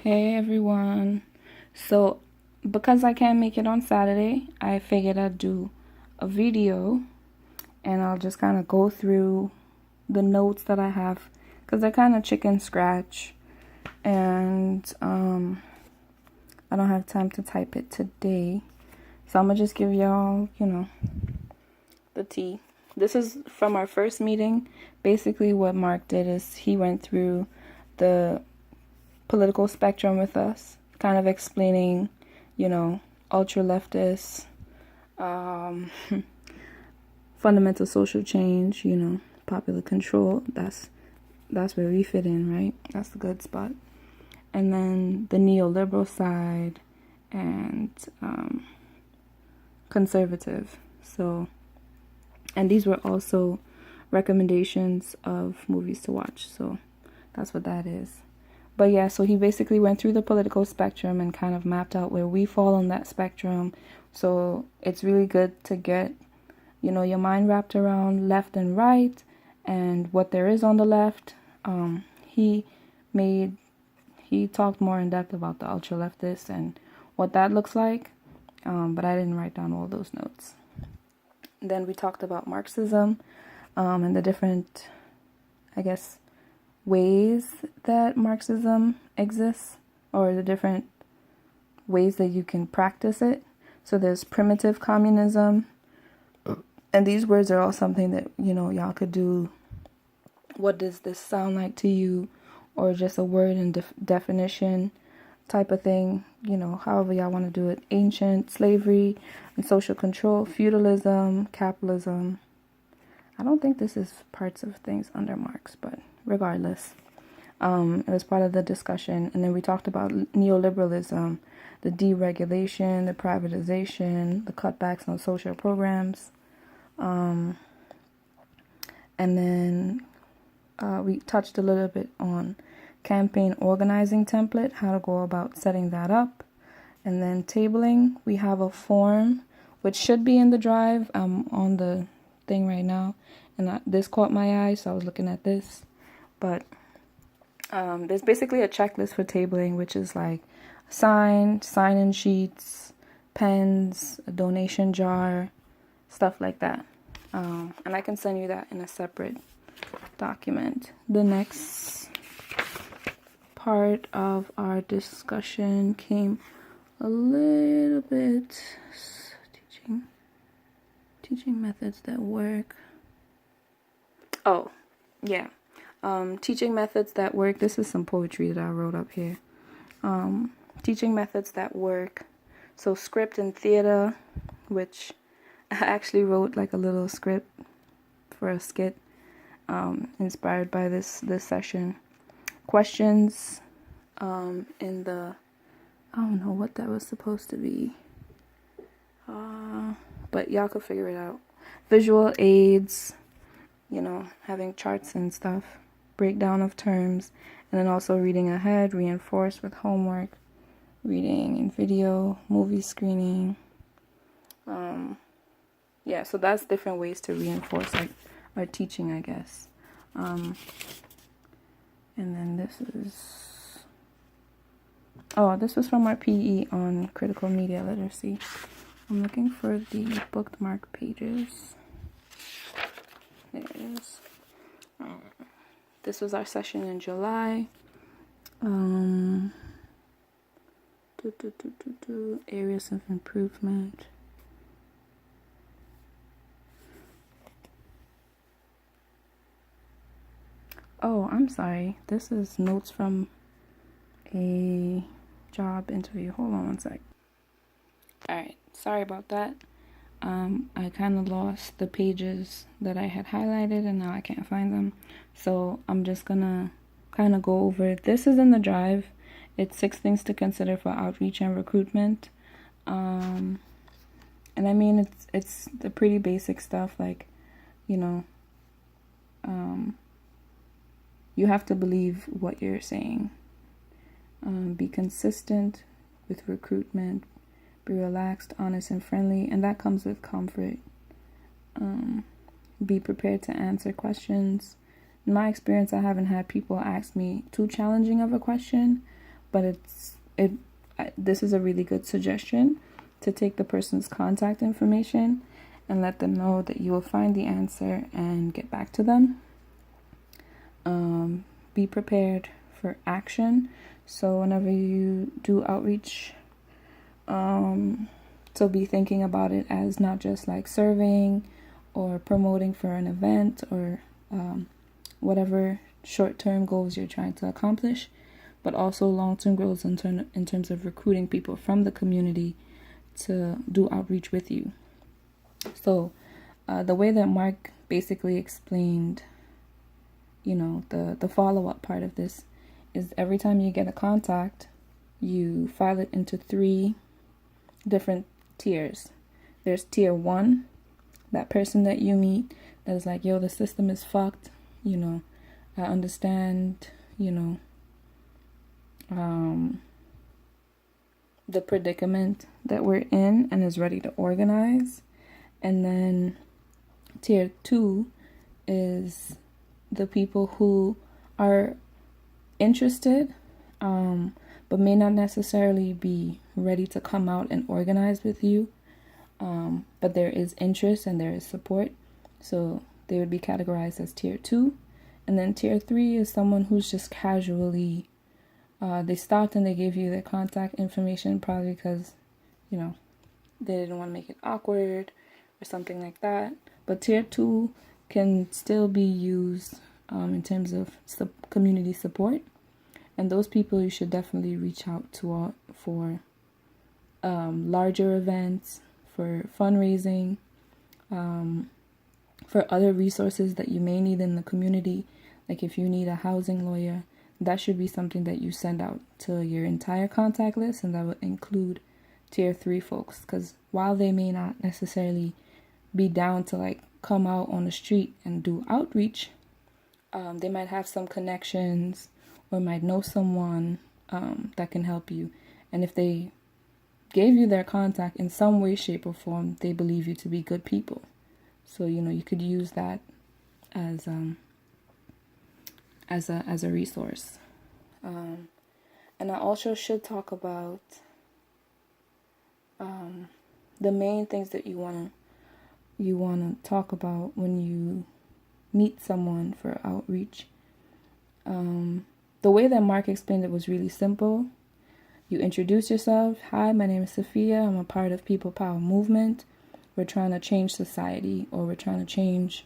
Hey everyone. So, because I can't make it on Saturday, I figured I'd do a video and I'll just kind of go through the notes that I have because they're kind of chicken scratch and I don't have time to type it today. So, I'm gonna just give y'all, the tea. This is from our first meeting. Basically, what Mark did is he went through the political spectrum with us, kind of explaining, ultra leftists, fundamental social change, popular control. That's where we fit in, right? That's the good spot. And then the neoliberal side and conservative. So, and these were also recommendations of movies to watch. So that's what that is. But yeah, so he basically went through the political spectrum and kind of mapped out where we fall on that spectrum. So it's really good to get, your mind wrapped around left and right and what there is on the left. He talked more in depth about the ultra leftists and what that looks like. But I didn't write down all those notes. Then we talked about Marxism and the different, ways that Marxism exists, or the different ways that you can practice it. So there's primitive communism, and these words are all something that, y'all could do. What does this sound like to you? Or just a word and definition type of thing, however y'all want to do it. Ancient slavery and social control, feudalism, capitalism. I don't think this is parts of things under Marx, but regardless, it was part of the discussion. And then we talked about neoliberalism, the deregulation, the privatization, the cutbacks on social programs. And then we touched a little bit on campaign organizing template, how to go about setting that up. And then tabling, we have a form, which should be in the drive. I'm on the thing right now. And this caught my eye, so I was looking at this. But there's basically a checklist for tabling, which is like sign-in sheets, pens, a donation jar, stuff like that. And I can send you that in a separate document. The next part of our discussion came a little bit teaching methods that work. Oh, yeah. Teaching methods that work. This is some poetry that I wrote up here. Teaching methods that work. So script and theater, which I actually wrote like a little script for a skit, inspired by this session. Questions, in the, I don't know what that was supposed to be. But y'all could figure it out. Visual aids, having charts and stuff, breakdown of terms, and then also reading ahead, reinforced with homework, reading and video, movie screening. So that's different ways to reinforce our teaching, I guess. And then this was from our PE on critical media literacy. I'm looking for the bookmark pages. There it is. This was our session in July. Areas of improvement. Oh, I'm sorry. This is notes from a job interview. Hold on one sec. Alright, sorry about that. I kind of lost the pages that I had highlighted and now I can't find them. So I'm just gonna kind of go over it. This is in the drive. It's 6 things to consider for outreach and recruitment. And I mean, it's the pretty basic stuff, like, you have to believe what you're saying. Be consistent with recruitment. Be relaxed, honest, and friendly, and that comes with comfort. Be prepared to answer questions. In my experience, I haven't had people ask me too challenging of a question, but this is a really good suggestion to take the person's contact information and let them know that you will find the answer and get back to them. Be prepared for action. So whenever you do outreach, so be thinking about it as not just like serving or promoting for an event or whatever short-term goals you're trying to accomplish, but also long-term goals in terms of recruiting people from the community to do outreach with you. So the way that Mark basically explained, the follow-up part of this is every time you get a contact, you file it into 3 different tiers. There's tier 1, that person that you meet that is like, yo, the system is fucked, I understand, the predicament that we're in and is ready to organize. And then tier 2 is the people who are interested, but may not necessarily be ready to come out and organize with you. But there is interest and there is support. So they would be categorized as tier 2. And then tier 3 is someone who's just casually, they stopped and they gave you their contact information probably because, they didn't want to make it awkward or something like that. But tier 2 can still be used in terms of community support. And those people you should definitely reach out to for larger events, for fundraising, for other resources that you may need in the community. Like if you need a housing lawyer, that should be something that you send out to your entire contact list, and that would include tier 3 folks. Because while they may not necessarily be down to like come out on the street and do outreach, they might have some connections or might know someone that can help you. And if they gave you their contact in some way, shape, or form, they believe you to be good people. So, you could use that as a resource. And I also should talk about the main things that you wanna talk about when you meet someone for outreach. The way that Mark explained it was really simple. You introduce yourself. Hi, my name is Sophia. I'm a part of People Power Movement. We're trying to change society, or we're trying to change,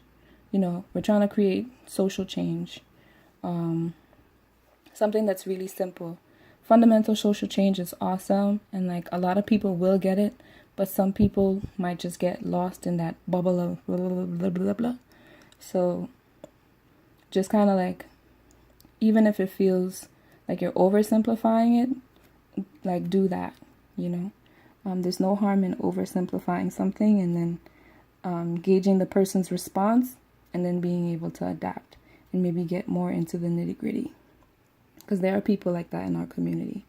we're trying to create social change. Something that's really simple. Fundamental social change is awesome, and like a lot of people will get it, but some people might just get lost in that bubble of blah, blah, blah, blah, blah. So just kind of like, even if it feels like you're oversimplifying it, like do that, There's no harm in oversimplifying something and then gauging the person's response and then being able to adapt and maybe get more into the nitty-gritty. Because there are people like that in our community.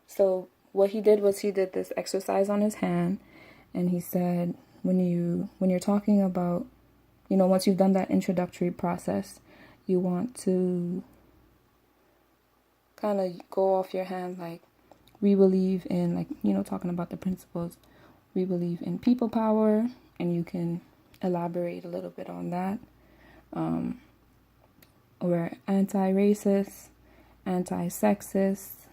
So what he did was he did this exercise on his hand, and he said when you're talking about, once you've done that introductory process, you want to kind of go off your hand like, we believe in, like, talking about the principles. We believe in people power, and you can elaborate a little bit on that. We're anti-racist, anti-sexist.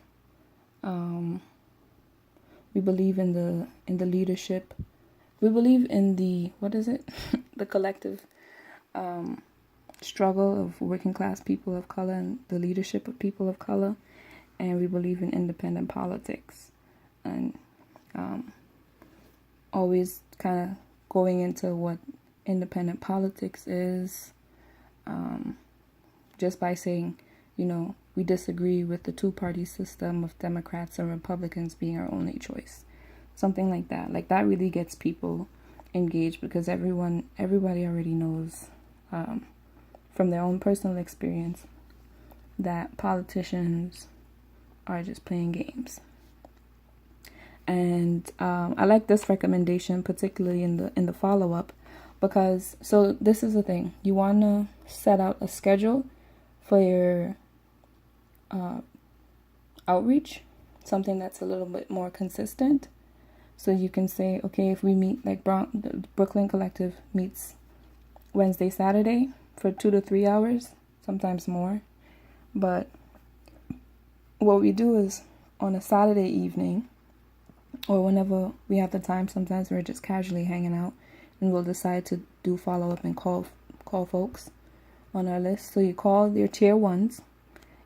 We believe in the leadership. We believe in the the collective struggle of working class people of color and the leadership of people of color. And we believe in independent politics, and always kind of going into what independent politics is, just by saying, we disagree with the two-party system of Democrats and Republicans being our only choice. Something like that. Like that really gets people engaged, because everybody already knows from their own personal experience that politicians are just playing games. And I like this recommendation, particularly in the follow-up, because so this is the thing. You want to set out a schedule for your outreach, something that's a little bit more consistent. So you can say, okay, if we meet, like the Brooklyn Collective meets Wednesday, Saturday for 2 to 3 hours, sometimes more. But what we do is on a Saturday evening, or whenever we have the time, sometimes we're just casually hanging out, and we'll decide to do follow-up and call folks on our list. So you call your tier ones.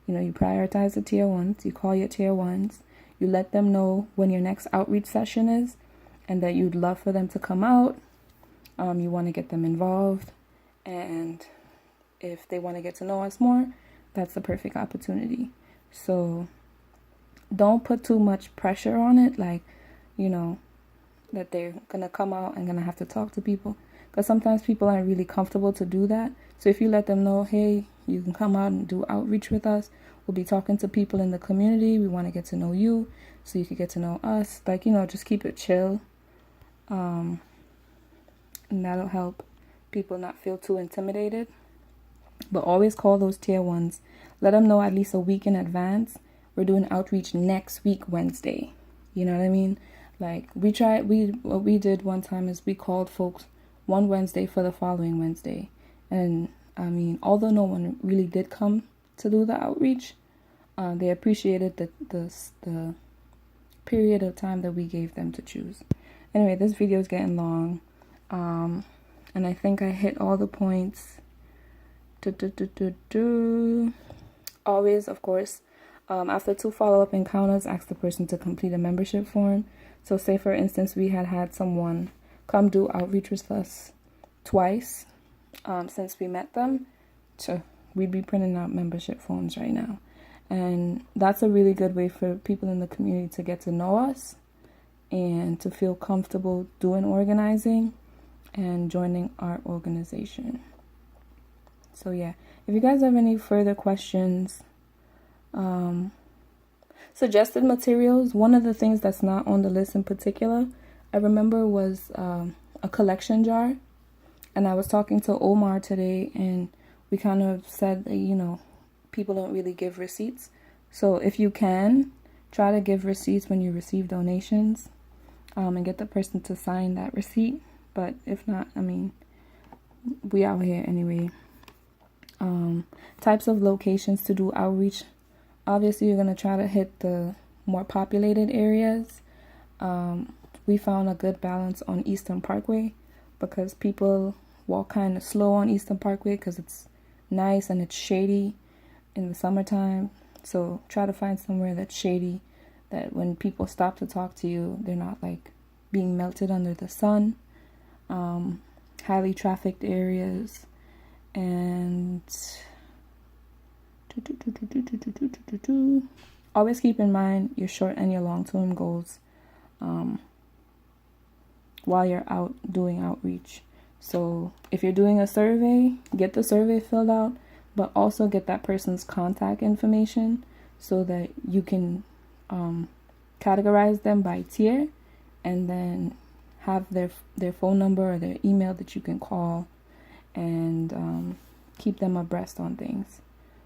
You know, you prioritize the tier ones. You call your tier ones. You let them know when your next outreach session is and that you'd love for them to come out. You want to get them involved. And if they want to get to know us more, that's the perfect opportunity. So don't put too much pressure on it, like, you know, that they're going to come out and going to have to talk to people. Because sometimes people aren't really comfortable to do that. So if you let them know, hey, you can come out and do outreach with us. We'll be talking to people in the community. We want to get to know you so you can get to know us. Like, you know, just keep it chill. And that'll help people not feel too intimidated. But always call those tier ones. Let them know at least a week in advance. We're doing outreach next week, Wednesday. You know what I mean? Like, what we did one time is we called folks one Wednesday for the following Wednesday. And I mean, although no one really did come to do the outreach, they appreciated the period of time that we gave them to choose. Anyway, this video is getting long, and I think I hit all the points. Always, of course, after 2 follow-up encounters, ask the person to complete a membership form. So say, for instance, we had someone come do outreach with us twice since we met them. We'd be printing out membership forms right now. And that's a really good way for people in the community to get to know us and to feel comfortable doing organizing and joining our organization. So yeah, if you guys have any further questions, suggested materials, one of the things that's not on the list in particular, I remember, was a collection jar. And I was talking to Omar today, and we kind of said that, you know, people don't really give receipts. So if you can, try to give receipts when you receive donations, and get the person to sign that receipt. But if not, I mean, we out here anyway. Types of locations to do outreach. Obviously, you're going to try to hit the more populated areas. We found a good balance on Eastern Parkway because people walk kind of slow on Eastern Parkway because it's nice and it's shady in the summertime. So try to find somewhere that's shady, that when people stop to talk to you, they're not like being melted under the sun. Highly trafficked areas. And always keep in mind your short and your long-term goals while you're out doing outreach. So if you're doing a survey, get the survey filled out, but also get that person's contact information so that you can categorize them by tier and then have their phone number or their email that you can call and keep them abreast on things.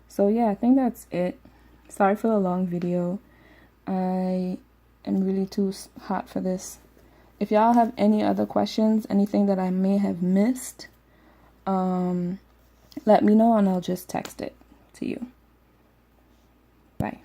So yeah, I think that's it. Sorry for the long video. I am really too hot for this. If y'all have any other questions, anything that I may have missed, let me know and I'll just text it to you. Bye.